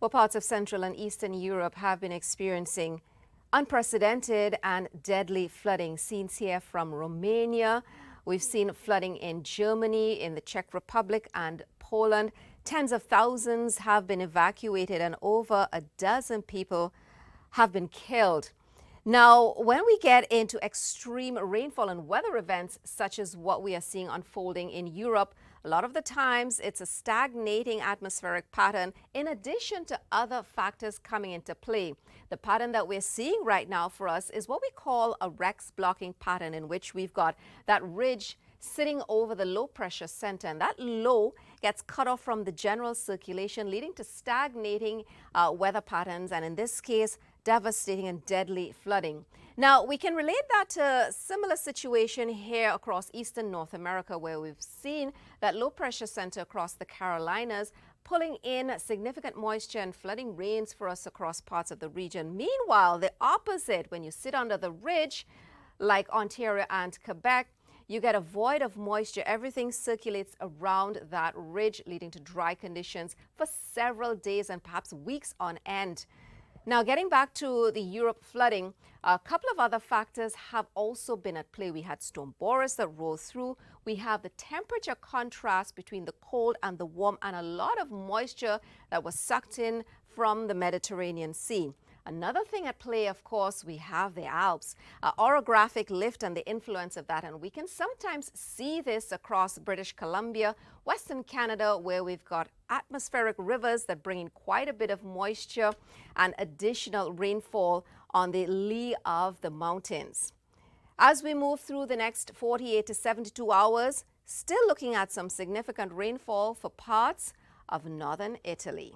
Well, parts of Central and Eastern Europe have been experiencing unprecedented and deadly flooding. Scenes here from Romania. We've seen flooding in Germany, in the Czech Republic and Poland. Tens of thousands have been evacuated and over a dozen people have been killed. Now, when we get into extreme rainfall and weather events such as what we are seeing unfolding in Europe, a lot of the times it's a stagnating atmospheric pattern in addition to other factors coming into play. The pattern that we're seeing right now for us is what we call a Rex blocking pattern, in which we've got that ridge sitting over the low pressure center, and that low gets cut off from the general circulation, leading to stagnating weather patterns, and in this case devastating and deadly flooding. Now, we can relate that to a similar situation here across eastern North America, where we've seen that low pressure center across the Carolinas pulling in significant moisture and flooding rains for us across parts of the region. Meanwhile, the opposite, when you sit under the ridge like Ontario and Quebec, you get a void of moisture. Everything circulates around that ridge, leading to dry conditions for several days and perhaps weeks on end. Now, getting back to the Europe flooding, a couple of other factors have also been at play. We had Storm Boris that rolled through. We have the temperature contrast between the cold and the warm, and a lot of moisture that was sucked in from the Mediterranean Sea. Another thing at play, of course, we have the Alps, orographic lift and the influence of that. And we can sometimes see this across British Columbia, Western Canada, where we've got atmospheric rivers that bring in quite a bit of moisture and additional rainfall on the lee of the mountains. As we move through the next 48 to 72 hours, still looking at some significant rainfall for parts of northern Italy.